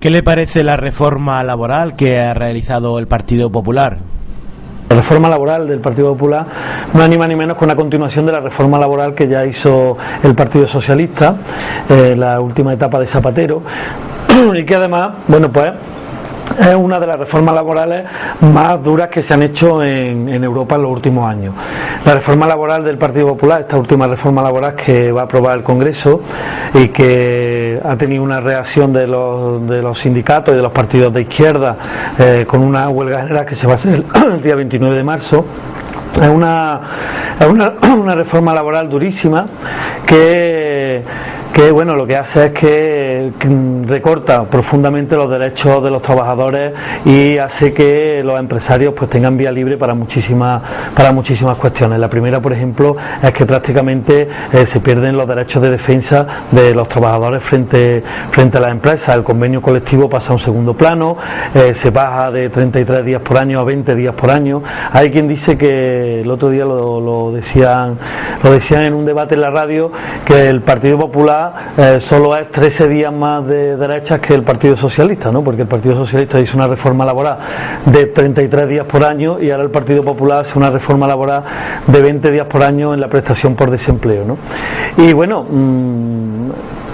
¿Qué le parece la reforma laboral que ha realizado el Partido Popular? La reforma laboral del Partido Popular no es ni más ni menos que una continuación de la reforma laboral que ya hizo el Partido Socialista, la última etapa de Zapatero, y que además, bueno, pues es una de las reformas laborales más duras que se han hecho en Europa en los últimos años. La reforma laboral del Partido Popular, esta última reforma laboral que va a aprobar el Congreso y que ha tenido una reacción de los sindicatos y de los partidos de izquierda con una huelga general que se va a hacer el día 29 de marzo, es una reforma laboral durísima que bueno, lo que hace es que recorta profundamente los derechos de los trabajadores y hace que los empresarios pues tengan vía libre para muchísimas cuestiones. La primera, por ejemplo, es que prácticamente se pierden los derechos de defensa de los trabajadores frente a las empresas. El convenio colectivo pasa a un segundo plano, se baja de 33 días por año a 20 días por año. Hay quien dice que el otro día lo decían en un debate en la radio, que el Partido Popular solo es 13 días más de derechas que el Partido Socialista, ¿no? Porque el Partido Socialista hizo una reforma laboral de 33 días por año y ahora el Partido Popular hace una reforma laboral de 20 días por año en la prestación por desempleo, ¿no? Y bueno,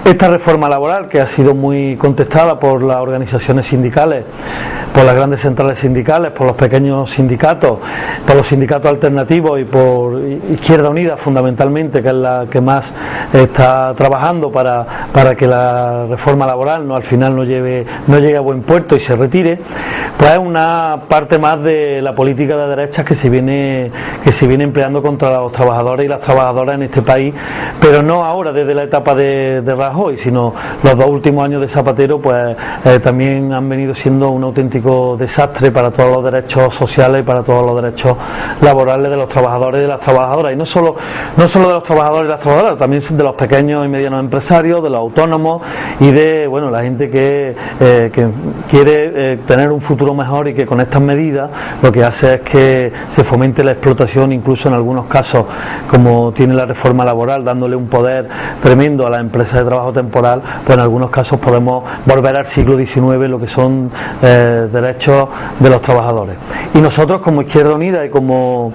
esta reforma laboral, que ha sido muy contestada por las organizaciones sindicales, por las grandes centrales sindicales, por los pequeños sindicatos, por los sindicatos alternativos y por Izquierda Unida fundamentalmente, que es la que más está trabajando para que la reforma laboral al final no llegue a buen puerto y se retire, pues es una parte más de la política de derechas que se viene empleando contra los trabajadores y las trabajadoras en este país, pero no ahora desde la etapa de Rajoy, sino los 2 últimos años de Zapatero, pues también han venido siendo un auténtico desastre para todos los derechos sociales y para todos los derechos laborales de los trabajadores y de las trabajadoras, y no solo de los trabajadores y las trabajadoras, también de los pequeños y medianos empresarios, de los autónomos y de la gente que quiere tener un futuro mejor, y que con estas medidas lo que hace es que se fomente la explotación, incluso en algunos casos, como tiene la reforma laboral, dándole un poder tremendo a las empresas de trabajo temporal, pues en algunos casos podemos volver al siglo XIX, lo que son derechos de los trabajadores. Y nosotros, como Izquierda Unida y como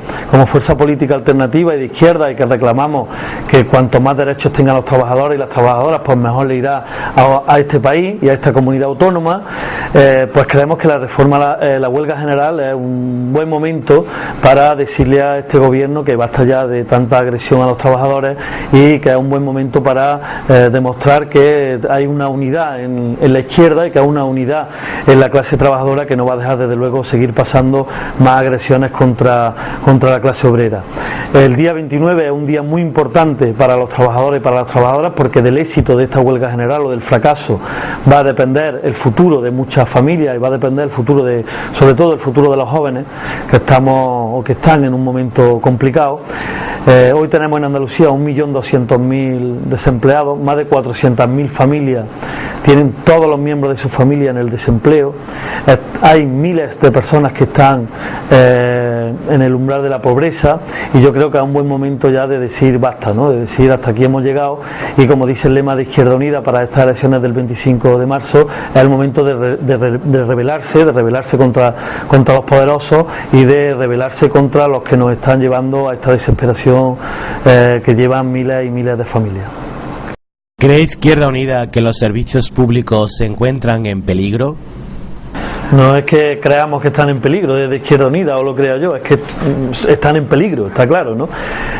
fuerza política alternativa y de izquierda, y que reclamamos que cuanto más derechos tengan los trabajadores y las trabajadoras, pues mejor le irá a este país y a esta comunidad autónoma, pues creemos que la huelga general es un buen momento para decirle a este gobierno que basta ya de tanta agresión a los trabajadores, y que es un buen momento para demostrar que hay una unidad en la izquierda y que hay una unidad en la clase trabajadora, que no va a dejar desde luego seguir pasando más agresiones contra la clase obrera. El día 29 es un día muy importante para los trabajadores y para las trabajadoras, porque del éxito de esta huelga general o del fracaso va a depender el futuro de muchas familias, y va a depender el futuro sobre todo el futuro de los jóvenes que están en un momento complicado. Hoy tenemos en Andalucía 1.200.000 desempleados, más de 400.000 familias tienen todos los miembros de su familia en el desempleo, hay miles de personas que están en el umbral de la pobreza, y yo creo que es un buen momento ya de decir basta, ¿no? De decir hasta aquí hemos llegado, y como dice el lema de Izquierda Unida para estas elecciones del 25 de marzo, es el momento de rebelarse contra los poderosos, y de rebelarse contra los que nos están llevando a esta desesperación que llevan miles y miles de familias. ¿Cree Izquierda Unida que los servicios públicos se encuentran en peligro? No es que creamos que están en peligro desde Izquierda Unida, o lo crea yo, es que están en peligro, está claro, ¿no?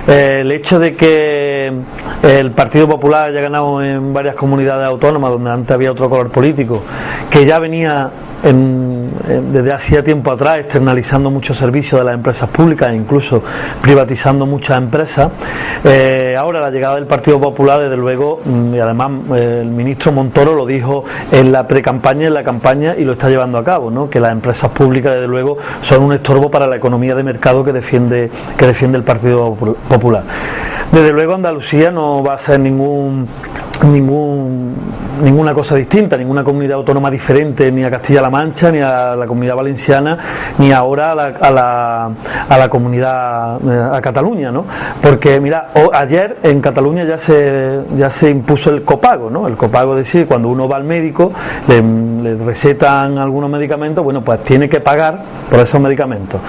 El hecho de que el Partido Popular haya ganado en varias comunidades autónomas donde antes había otro color político, que ya venía desde hacía tiempo atrás externalizando muchos servicios de las empresas públicas e incluso privatizando muchas empresas, ahora la llegada del Partido Popular, desde luego, y además el ministro Montoro lo dijo en la precampaña y en la campaña, y lo está llevando a cabo, ¿no? Que las empresas públicas, desde luego, son un estorbo para la economía de mercado que defiende el Partido Popular. Desde luego Andalucía no va a ser ninguna cosa distinta, ninguna comunidad autónoma diferente, ni a Castilla-La Mancha, ni a la Comunidad Valenciana, ni ahora a la comunidad, a Cataluña, ¿no? Porque mira, ayer en Cataluña ya se impuso el copago, ¿no? El copago, es decir, cuando uno va al médico le le recetan algunos medicamentos, bueno, pues tiene que pagar por esos medicamentos.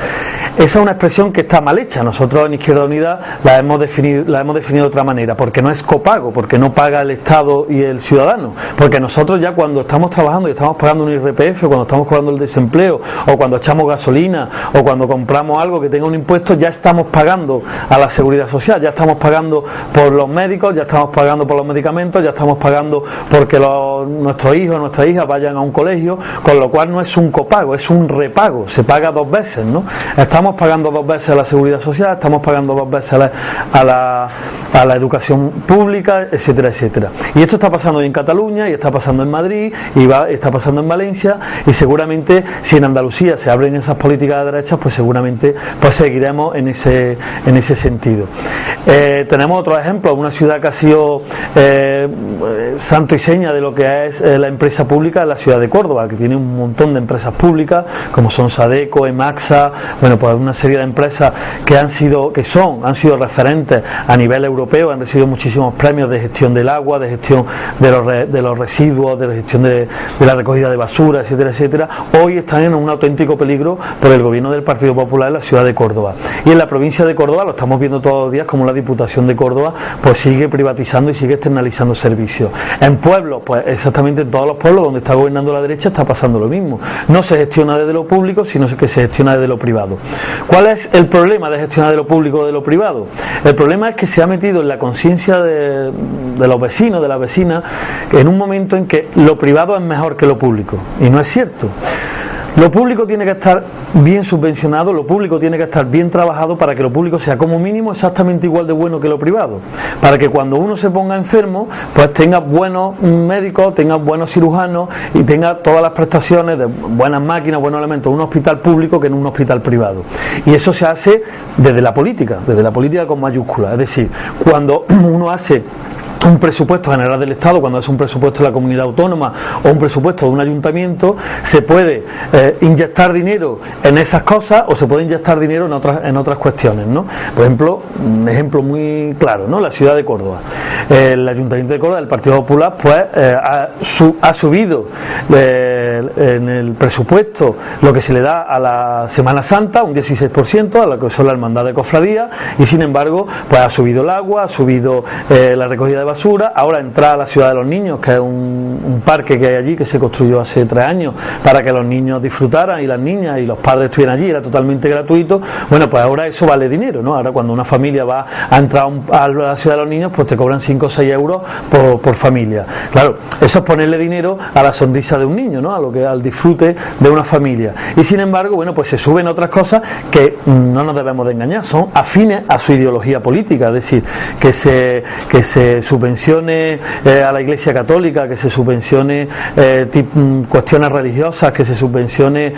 Esa es una expresión que está mal hecha. Nosotros en Izquierda Unida la hemos definido de otra manera, porque no es copago, porque no paga el Estado y el ciudadano, porque nosotros ya cuando estamos trabajando y estamos pagando un IRPF, cuando estamos pagando el desempleo, o cuando echamos gasolina, o cuando compramos algo que tenga un impuesto, ya estamos pagando a la seguridad social, ya estamos pagando por los médicos, ya estamos pagando por los medicamentos, ya estamos pagando porque nuestros hijos, nuestras hijas vayan a un colegio, con lo cual no es un copago, es un repago, se paga dos veces, ¿no? Estamos pagando dos veces a la seguridad social, estamos pagando dos veces a la educación pública, etcétera, etcétera. Y esto está pasando en Cataluña, y está pasando en Madrid, y está pasando en Valencia, y seguramente si en Andalucía se abren esas políticas de derechas, pues seguramente pues seguiremos en ese sentido. Tenemos otros ejemplos, una ciudad que ha sido santo y seña de lo que es la empresa pública, es la ciudad de Córdoba, que tiene un montón de empresas públicas, como son Sadeco, Emaxa, bueno, pues una serie de empresas que han sido referentes a nivel europeo, han recibido muchísimos premios de gestión del agua, de gestión de los residuos, de gestión de la recogida de basura, etcétera, etcétera. Hoy están en un auténtico peligro por el gobierno del Partido Popular en la ciudad de Córdoba. Y en la provincia de Córdoba lo estamos viendo todos los días, como la Diputación de Córdoba pues sigue privatizando y sigue externalizando servicios. En pueblos, pues exactamente en todos los pueblos donde está gobernando la derecha está pasando lo mismo. No se gestiona desde lo público, sino que se gestiona desde lo privado. ¿Cuál es el problema de gestionar de lo público o de lo privado? El problema es que se ha metido en la conciencia de los vecinos, de las vecinas, en un momento en que lo privado es mejor que lo público. Y no es cierto. Lo público tiene que estar bien subvencionado, lo público tiene que estar bien trabajado para que lo público sea como mínimo exactamente igual de bueno que lo privado, para que cuando uno se ponga enfermo pues tenga buenos médicos, tenga buenos cirujanos y tenga todas las prestaciones de buenas máquinas, buenos elementos, un hospital público que en un hospital privado. Y eso se hace desde la política con mayúsculas, es decir, cuando uno hace un presupuesto general del Estado, cuando es un presupuesto de la comunidad autónoma o un presupuesto de un ayuntamiento, se puede inyectar dinero en esas cosas o se puede inyectar dinero en otras cuestiones, ¿no? Por ejemplo, un ejemplo muy claro, ¿no? La ciudad de Córdoba. El Ayuntamiento de Córdoba, el Partido Popular, pues ha subido en el presupuesto lo que se le da a la Semana Santa, un 16%, a lo que son la hermandad de cofradía, y sin embargo, pues ha subido el agua, ha subido la recogida de basura. Ahora entrar a la Ciudad de los Niños, que es un parque que hay allí, que se construyó hace 3 años para que los niños disfrutaran y las niñas y los padres estuvieran allí, era totalmente gratuito. Bueno, pues ahora eso vale dinero, ¿no? Ahora cuando una familia va a entrar a la Ciudad de los Niños, pues te cobran 5 o 6 euros por familia. Claro, eso es ponerle dinero a la sonrisa de un niño, ¿no? Al disfrute de una familia. Y sin embargo, bueno, pues se suben otras cosas que no nos debemos de engañar, son afines a su ideología política, es decir, que se subvencione a la Iglesia Católica, que se subvencione cuestiones religiosas, que se subvencione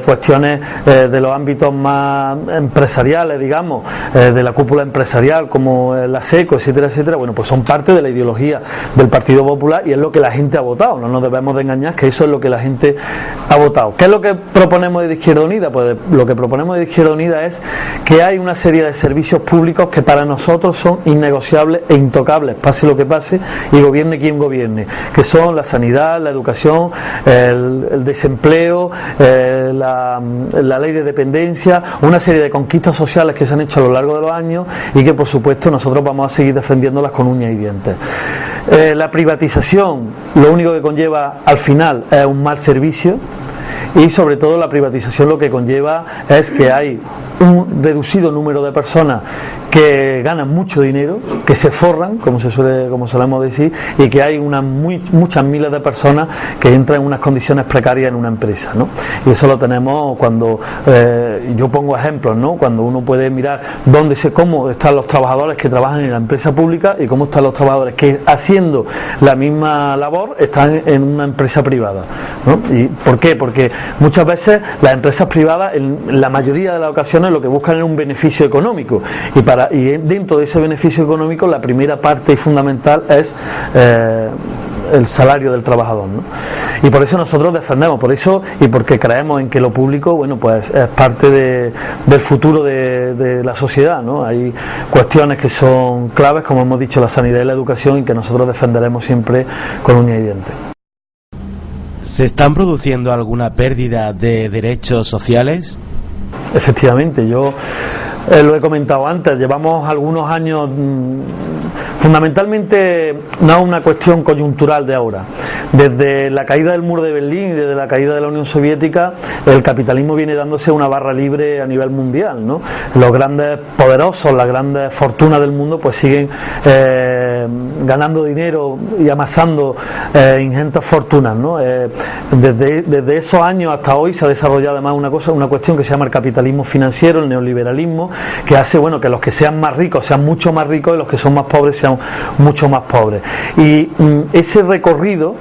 cuestiones de los ámbitos más empresariales, digamos, de la cúpula empresarial como la SECO, etcétera, etcétera. Bueno, pues son parte de la ideología del Partido Popular y es lo que la gente ha votado. No nos debemos de engañar, que eso es lo que la gente ha votado. ¿Qué es lo que proponemos de Izquierda Unida? Pues lo que proponemos de Izquierda Unida es que hay una serie de servicios públicos que para nosotros son innegociables e intocables, pase lo que pase y gobierne quien gobierne, que son la sanidad, la educación, el desempleo, la ley de dependencia, una serie de conquistas sociales que se han hecho a lo largo de los años y que por supuesto nosotros vamos a seguir defendiéndolas con uñas y dientes. La privatización lo único que conlleva al final es un mal servicio y sobre todo la privatización lo que conlleva es que hay un reducido número de personas que ganan mucho dinero, que se forran, como solemos decir, y que hay muchas miles de personas que entran en unas condiciones precarias en una empresa, ¿no? Y eso lo tenemos cuando yo pongo ejemplos, ¿no? Cuando uno puede mirar cómo están los trabajadores que trabajan en la empresa pública y cómo están los trabajadores que haciendo la misma labor están en una empresa privada, ¿no? ¿Y por qué? Porque muchas veces las empresas privadas en la mayoría de las ocasiones lo que buscan es un beneficio económico y dentro de ese beneficio económico la primera parte y fundamental es el salario del trabajador, ¿no? Y por eso nosotros defendemos, por eso y porque creemos en que lo público, bueno, pues es parte del futuro de la sociedad, ¿no? Hay cuestiones que son claves, como hemos dicho, la sanidad y la educación, y que nosotros defenderemos siempre con uñas y dientes. ¿Se están produciendo alguna pérdida de derechos sociales? Efectivamente, yo lo he comentado antes, llevamos algunos años, fundamentalmente no es una cuestión coyuntural de ahora. Desde la caída del muro de Berlín y desde la caída de la Unión Soviética, el capitalismo viene dándose una barra libre a nivel mundial, ¿no? Los grandes poderosos, las grandes fortunas del mundo pues siguen ganando dinero y amasando ingentes fortunas, ¿no? Desde esos años hasta hoy se ha desarrollado además una cuestión que se llama el capitalismo financiero, el neoliberalismo, que hace que los que sean más ricos sean mucho más ricos y los que son más pobres sean mucho más pobres. Y ese recorrido,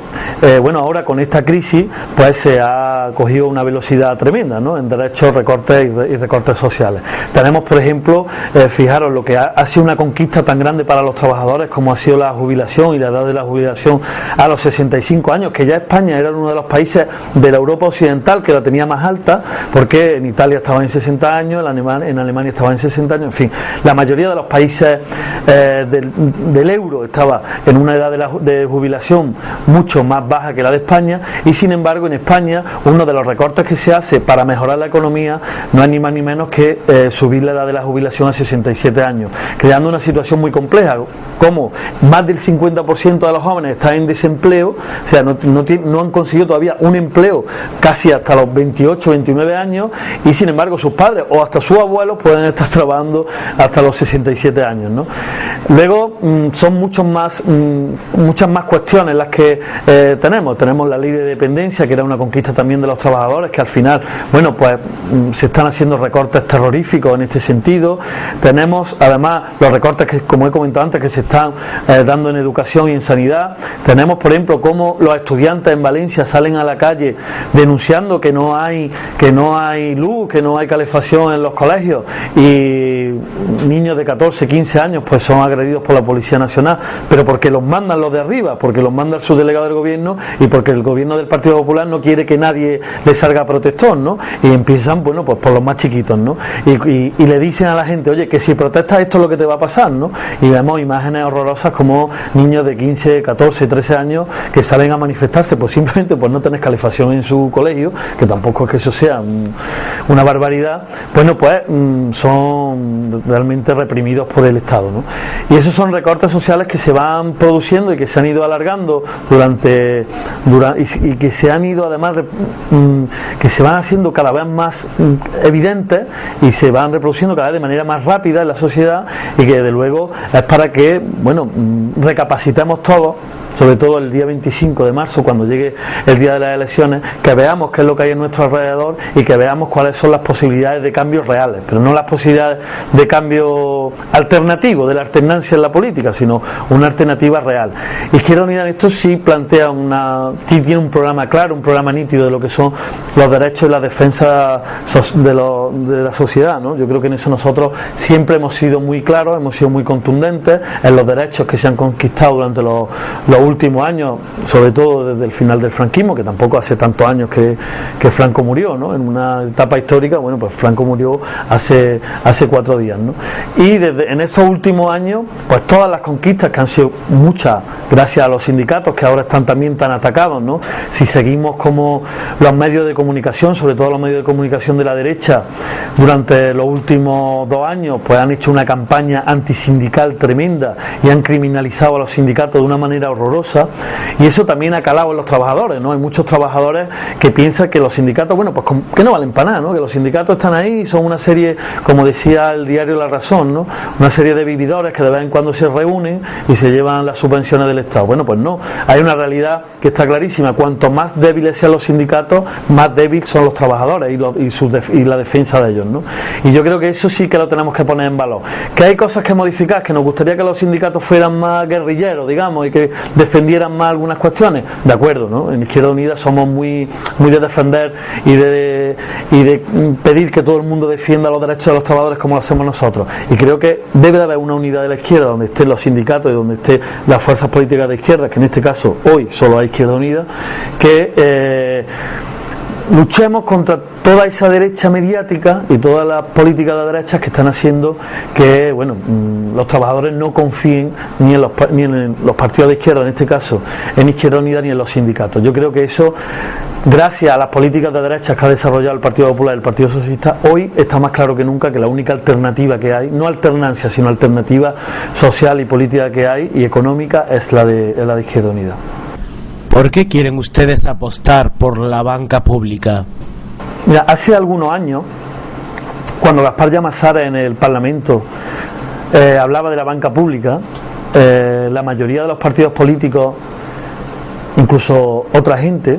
ahora con esta crisis, pues se ha cogido una velocidad tremenda, ¿no? En derechos, recortes y recortes sociales. Tenemos, por ejemplo, fijaros lo que ha sido una conquista tan grande para los trabajadores como ha sido la jubilación y la edad de la jubilación a los 65 años, que ya España era uno de los países de la Europa occidental que la tenía más alta, porque en Italia estaba en 60 años, en Alemania estaba en 60 años, en fin, la mayoría de los países del euro estaba en una edad de jubilación mucho más baja que la de España, y sin embargo en España uno de los recortes que se hace para mejorar la economía no es ni más ni menos que subir la edad de la jubilación a 67 años, creando una situación muy compleja, como más del 50% de los jóvenes están en desempleo, o sea, no han conseguido todavía un empleo casi hasta los 28, 29 años, y sin embargo sus padres o hasta sus abuelos pueden estar trabajando hasta los 67 años, ¿no? Luego son muchas más cuestiones las que tenemos la ley de dependencia, que era una conquista también de los trabajadores, que al final, se están haciendo recortes terroríficos en este sentido. Tenemos además los recortes que, como he comentado antes, que se están dando en educación y en sanidad. Tenemos, por ejemplo, cómo los estudiantes en Valencia salen a la calle denunciando que no hay luz, que no hay calefacción en los colegios, y niños de 14, 15 años pues son agredidos por la Policía Nacional, pero porque los mandan los de arriba, porque los manda el subdelegado del gobierno y porque el gobierno del Partido Popular no quiere que nadie le salga protector, ¿no? Y empiezan, pues por los más chiquitos, ¿no? Y le dicen a la gente, oye, que si protestas esto es lo que te va a pasar, ¿no? Y vemos imágenes horrorosas como niños de 15, 14, 13 años que salen a manifestarse pues simplemente por no tener calefacción en su colegio, que tampoco es que eso sea una barbaridad. Son realmente reprimidos por el Estado, ¿no? Y esos son recortes sociales que se van produciendo y que se han ido alargando y que se han ido además que se van haciendo cada vez más evidentes y se van reproduciendo cada vez de manera más rápida en la sociedad, y que desde luego es para que recapacitemos todos, sobre todo el día 25 de marzo, cuando llegue el día de las elecciones, que veamos qué es lo que hay en nuestro alrededor y que veamos cuáles son las posibilidades de cambios reales, pero no las posibilidades de cambio alternativo, de la alternancia en la política, sino una alternativa real. Izquierda Unida en esto sí plantea tiene un programa claro, un programa nítido de lo que son los derechos y la defensa de la sociedad, ¿no? Yo creo que en eso nosotros siempre hemos sido muy claros, hemos sido muy contundentes en los derechos que se han conquistado durante los últimos años, sobre todo desde el final del franquismo, que tampoco hace tantos años que Franco murió, ¿no? En una etapa histórica, pues Franco murió hace 4 días, ¿no? Y en estos últimos años, pues todas las conquistas, que han sido muchas gracias a los sindicatos, que ahora están también tan atacados, ¿no? Si seguimos como los medios de comunicación, sobre todo los medios de comunicación de la derecha, durante los últimos 2 años, pues han hecho una campaña antisindical tremenda y han criminalizado a los sindicatos de una manera horrorosa, y eso también ha calado en los trabajadores, ¿no? Hay muchos trabajadores que piensan que los sindicatos, que no valen para nada, ¿no? Que los sindicatos están ahí y son una serie, como decía el diario La Razón, ¿no? Una serie de vividores que de vez en cuando se reúnen y se llevan las subvenciones del Estado. Pues no, hay una realidad que está clarísima: cuanto más débiles sean los sindicatos, más débiles son los trabajadores y la defensa de ellos, ¿no? Y yo creo que eso sí que lo tenemos que poner en valor. Que hay cosas que modificar, que nos gustaría que los sindicatos fueran más guerrilleros, digamos, y que defendieran más algunas cuestiones, de acuerdo, ¿no? En Izquierda Unida somos muy de defender y de pedir que todo el mundo defienda los derechos de los trabajadores como lo hacemos nosotros, y creo que debe de haber una unidad de la izquierda donde estén los sindicatos y donde estén las fuerzas políticas de izquierda, que en este caso hoy solo hay Izquierda Unida, que luchemos contra toda esa derecha mediática y todas las políticas de derechas que están haciendo que, bueno, los trabajadores no confíen ni en los partidos de izquierda, en este caso en Izquierda Unida, ni en los sindicatos. Yo creo que eso, gracias a las políticas de derechas que ha desarrollado el Partido Popular y el Partido Socialista, hoy está más claro que nunca que la única alternativa que hay, no alternancia, sino alternativa social y política que hay y económica, es la de Izquierda Unida. ¿Por qué quieren ustedes apostar por la banca pública? Mira, hace algunos años, cuando Gaspar Llamasara en el Parlamento hablaba de la banca pública, la mayoría de los partidos políticos, incluso otra gente,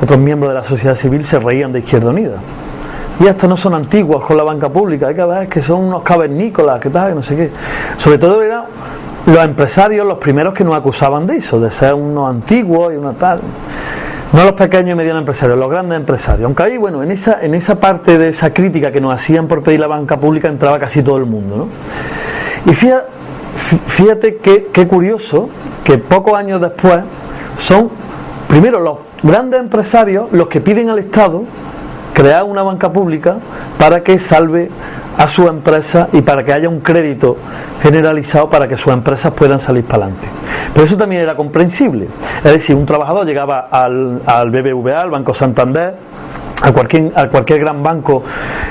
otros miembros de la sociedad civil, se reían de Izquierda Unida. Y estos no son antiguos con la banca pública, hay que ver que son unos cavernícolas, que tal, que no sé qué. Sobre todo eran los empresarios los primeros que nos acusaban de eso, de ser unos antiguos y una tal. No los pequeños y medianos empresarios, los grandes empresarios. Aunque ahí, bueno, en esa parte de esa crítica que nos hacían por pedir la banca pública entraba casi todo el mundo, ¿no? Y fíjate qué curioso que pocos años después son primero los grandes empresarios los que piden al Estado crear una banca pública para que salve a su empresa y para que haya un crédito generalizado para que sus empresas puedan salir para adelante. Pero eso también era comprensible. Es decir, un trabajador llegaba al BBVA, al Banco Santander, a cualquier gran banco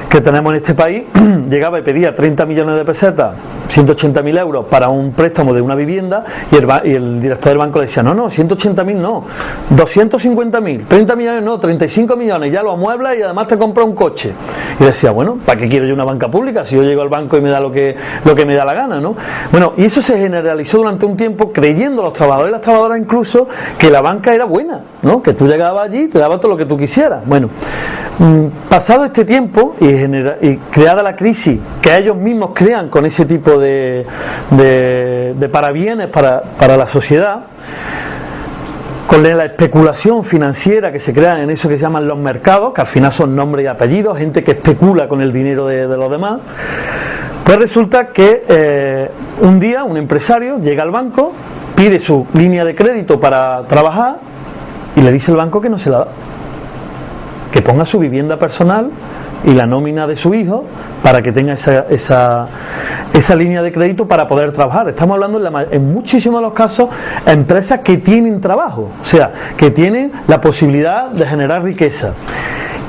que tenemos en este país, llegaba y pedía 30 millones de pesetas, 180.000 euros para un préstamo de una vivienda, y el director del banco le decía, no, 180.000 no, 250.000, 30 millones no, 35 millones, ya lo amuebla y además te compra un coche. Y decía, bueno, ¿para qué quiero yo una banca pública si yo llego al banco y me da lo que me da la gana, ¿no? Bueno, y eso se generalizó durante un tiempo, creyendo los trabajadores y las trabajadoras incluso que la banca era buena, ¿no? Que tú llegabas allí y te daba todo lo que tú quisieras. Bueno, pasado este tiempo y creada la crisis que ellos mismos crean con ese tipo de parabienes para la sociedad, con la especulación financiera que se crea en eso que se llaman los mercados, que al final son nombres y apellidos, gente que especula con el dinero de los demás, pues resulta que un día un empresario llega al banco, pide su línea de crédito para trabajar y le dice el banco que no se la da, que ponga su vivienda personal y la nómina de su hijo para que tenga esa línea de crédito para poder trabajar. Estamos hablando en muchísimos de los casos empresas que tienen trabajo, o sea, que tienen la posibilidad de generar riqueza.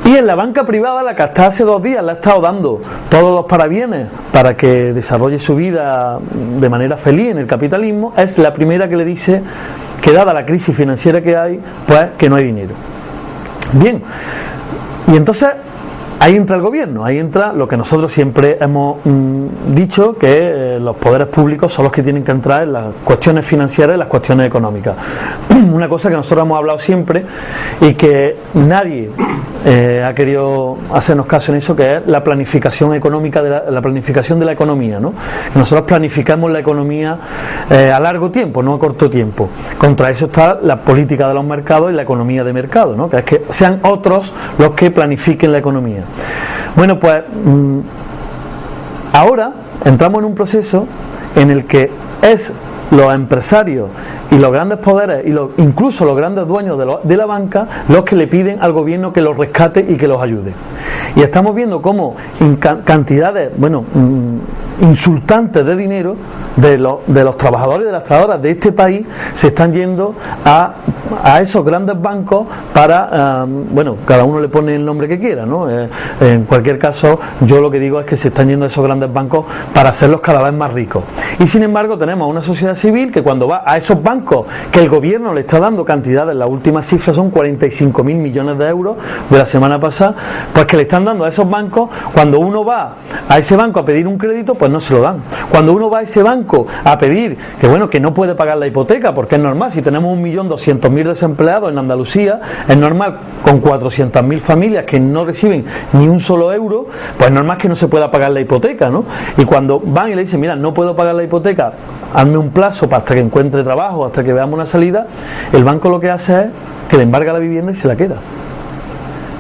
Y en la banca privada, la que hasta hace 2 días le ha estado dando todos los parabienes para que desarrolle su vida de manera feliz en el capitalismo, es la primera que le dice que, dada la crisis financiera que hay, pues que no hay dinero. Bien, y entonces ahí entra el gobierno, ahí entra lo que nosotros siempre hemos dicho, que los poderes públicos son los que tienen que entrar en las cuestiones financieras y las cuestiones económicas. Una cosa que nosotros hemos hablado siempre y que nadie ha querido hacernos caso en eso, que es la planificación económica, la planificación de la economía, ¿no? Nosotros planificamos la economía a largo tiempo, no a corto tiempo. Contra eso está la política de los mercados y la economía de mercado, ¿no? Que es que sean otros los que planifiquen la economía. Bueno, pues ahora entramos en un proceso en el que es los empresarios y los grandes poderes y incluso los grandes dueños de la banca los que le piden al gobierno que los rescate y que los ayude. Y estamos viendo cómo cantidades, insultantes de dinero de los trabajadores y de las trabajadoras de este país se están yendo a esos grandes bancos para, cada uno le pone el nombre que quiera, ¿no? En cualquier caso, yo lo que digo es que se están yendo a esos grandes bancos para hacerlos cada vez más ricos. Y sin embargo tenemos una sociedad civil que cuando va a esos bancos que el gobierno le está dando cantidades, las últimas cifras son 45.000 millones de euros de la semana pasada, pues que le están dando a esos bancos, cuando uno va a ese banco a pedir un crédito, pues no se lo dan. Cuando uno va a ese banco a pedir que no puede pagar la hipoteca, porque es normal, si tenemos 1.200.000 desempleados en Andalucía, es normal, con 400.000 familias que no reciben ni un solo euro, pues es normal que no se pueda pagar la hipoteca, ¿no? Y cuando van y le dicen, mira, no puedo pagar la hipoteca, hazme un plazo hasta que encuentre trabajo, hasta que veamos una salida, el banco lo que hace es que le embarga la vivienda y se la queda.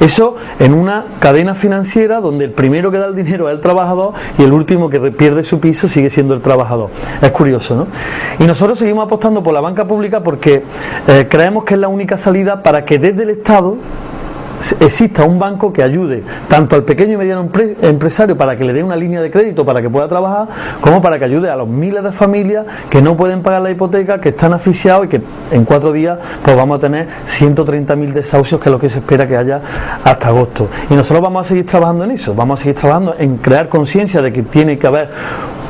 Eso en una cadena financiera donde el primero que da el dinero es el trabajador y el último que pierde su piso sigue siendo el trabajador. Es curioso, ¿no? Y nosotros seguimos apostando por la banca pública porque creemos que es la única salida para que desde el Estado exista un banco que ayude tanto al pequeño y mediano empresario para que le dé una línea de crédito para que pueda trabajar, como para que ayude a los miles de familias que no pueden pagar la hipoteca, que están asfixiados y que en 4 días pues vamos a tener 130.000 desahucios, que es lo que se espera que haya hasta agosto. Y nosotros vamos a seguir trabajando en eso, vamos a seguir trabajando en crear conciencia de que tiene que haber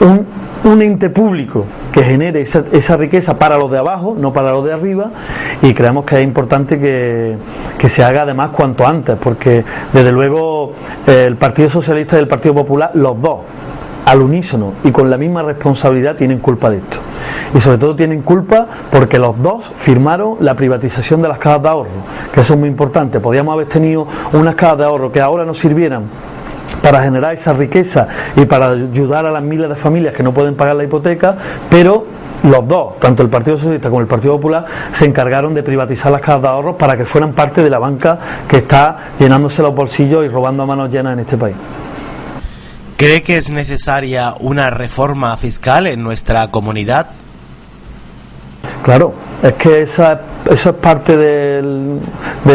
un ente público que genere esa riqueza para los de abajo, no para los de arriba, y creemos que es importante que se haga además cuanto antes, porque desde luego el Partido Socialista y el Partido Popular, los dos, al unísono y con la misma responsabilidad, tienen culpa de esto. Y sobre todo tienen culpa porque los dos firmaron la privatización de las cajas de ahorro, que eso es muy importante. Podíamos haber tenido unas cajas de ahorro que ahora nos sirvieran para generar esa riqueza y para ayudar a las miles de familias que no pueden pagar la hipoteca, pero los dos, tanto el Partido Socialista como el Partido Popular, se encargaron de privatizar las cajas de ahorros para que fueran parte de la banca que está llenándose los bolsillos y robando a manos llenas en este país. ¿Cree que es necesaria una reforma fiscal en nuestra comunidad? Claro, es que eso es parte del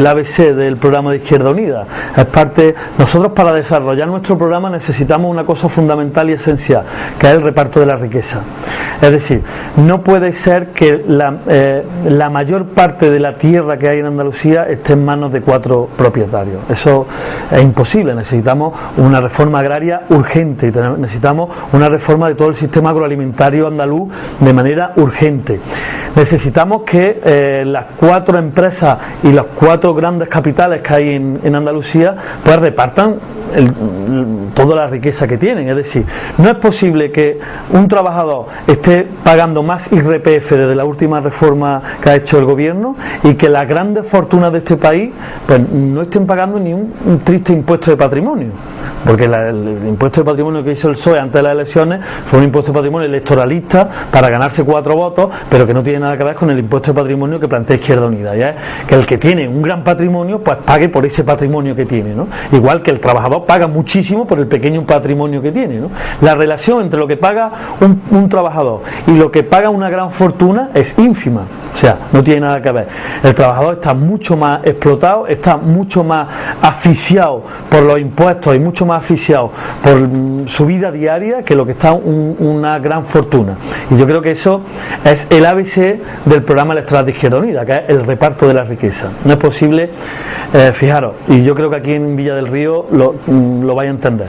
ABC del programa de Izquierda Unida. Es parte. Nosotros, para desarrollar nuestro programa, necesitamos una cosa fundamental y esencial, que es el reparto de la riqueza. Es decir, no puede ser que la mayor parte de la tierra que hay en Andalucía esté en manos de 4 propietarios. Eso es imposible. Necesitamos una reforma agraria urgente y necesitamos una reforma de todo el sistema agroalimentario andaluz de manera urgente. Necesitamos que las 4 empresas y las 4 grandes capitales que hay en Andalucía pues repartan toda la riqueza que tienen. Es decir, no es posible que un trabajador esté pagando más IRPF desde la última reforma que ha hecho el gobierno y que las grandes fortunas de este país pues no estén pagando ni un triste impuesto de patrimonio, porque el impuesto de patrimonio que hizo el PSOE antes de las elecciones fue un impuesto de patrimonio electoralista para ganarse 4 votos, pero que no tiene nada que ver con el impuesto de patrimonio que plantea Izquierda Unida. Ya es que el que tiene un gran patrimonio pues pague por ese patrimonio que tiene, ¿no? Igual que el trabajador paga muchísimo por el pequeño patrimonio que tiene, ¿no? La relación entre lo que paga un trabajador y lo que paga una gran fortuna es ínfima, o sea, no tiene nada que ver. El trabajador está mucho más explotado, está mucho más asfixiado por los impuestos y mucho más asfixiado por su vida diaria que lo que está una gran fortuna. Y yo creo que eso es el ABC del programa electoral de Izquierda Unida, que es el reparto de la riqueza. No es posible, fijaros, y yo creo que aquí en Villa del Río lo vais a entender.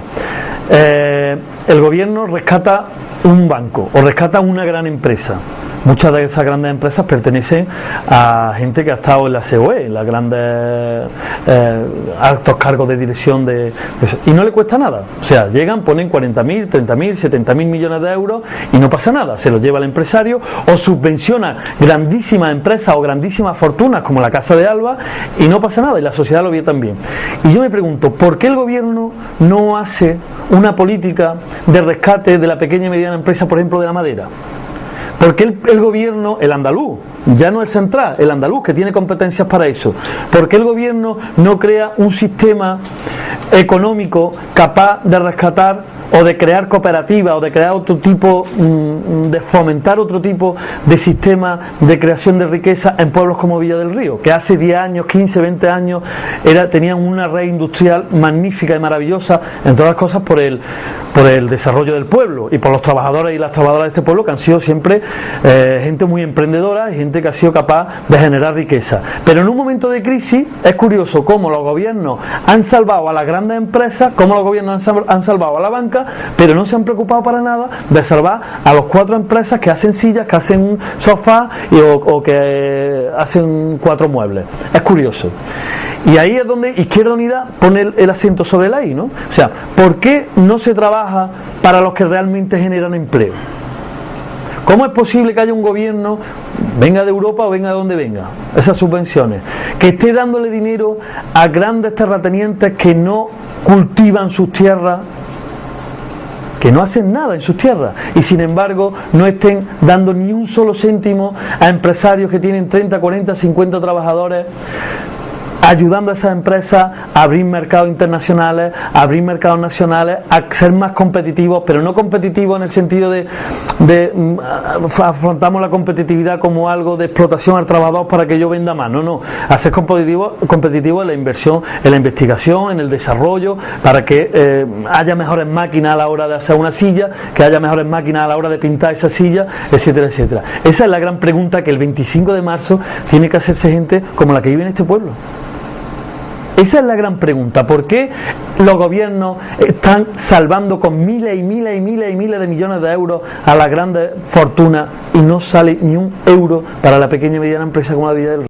El gobierno rescata un banco o rescata una gran empresa. Muchas de esas grandes empresas pertenecen a gente que ha estado en la COE, en las grandes altos cargos de dirección de eso. Y no le cuesta nada. O sea, llegan, ponen 40.000, 30.000, 70.000 millones de euros y no pasa nada. Se los lleva el empresario o subvenciona grandísimas empresas o grandísimas fortunas como la Casa de Alba y no pasa nada. Y la sociedad lo ve también. Y yo me pregunto, ¿por qué el gobierno no hace una política de rescate de la pequeña y mediana empresa, por ejemplo, de la madera? ¿Por qué el gobierno, el andaluz, ya no el central, el andaluz que tiene competencias para eso? ¿Por qué el gobierno no crea un sistema económico capaz de rescatar o de crear cooperativas o de crear otro tipo, de fomentar otro tipo de sistema de creación de riqueza en pueblos como Villa del Río, que hace 10 años, 15, 20 años tenían una red industrial magnífica y maravillosa, entre otras cosas por el desarrollo del pueblo y por los trabajadores y las trabajadoras de este pueblo, que han sido siempre gente muy emprendedora y gente que ha sido capaz de generar riqueza? Pero en un momento de crisis es curioso cómo los gobiernos han salvado a las grandes empresas, cómo los gobiernos han salvado a la banca, pero no se han preocupado para nada de salvar a las 4 empresas que hacen sillas, que hacen sofás o que hacen 4 muebles. Es curioso. Y ahí es donde Izquierda Unida pone el acento sobre la I, ¿no? O sea, ¿por qué no se trabaja para los que realmente generan empleo? ¿Cómo es posible que haya un gobierno, venga de Europa o venga de donde venga, esas subvenciones, que esté dándole dinero a grandes terratenientes que no cultivan sus tierras, que no hacen nada en sus tierras, y sin embargo no estén dando ni un solo céntimo a empresarios que tienen 30, 40, 50 trabajadores, ayudando a esas empresas a abrir mercados internacionales, a abrir mercados nacionales, a ser más competitivos, pero no competitivos en el sentido de afrontamos la competitividad como algo de explotación al trabajador para que yo venda más, no, a ser competitivo en la inversión, en la investigación, en el desarrollo, para que haya mejores máquinas a la hora de hacer una silla, que haya mejores máquinas a la hora de pintar esa silla, etcétera, etcétera. Esa es la gran pregunta que el 25 de marzo tiene que hacerse gente como la que vive en este pueblo. Esa es la gran pregunta. ¿Por qué los gobiernos están salvando con miles y miles y miles y miles de millones de euros a las grandes fortunas y no sale ni un euro para la pequeña y mediana empresa como la Villa del Rey?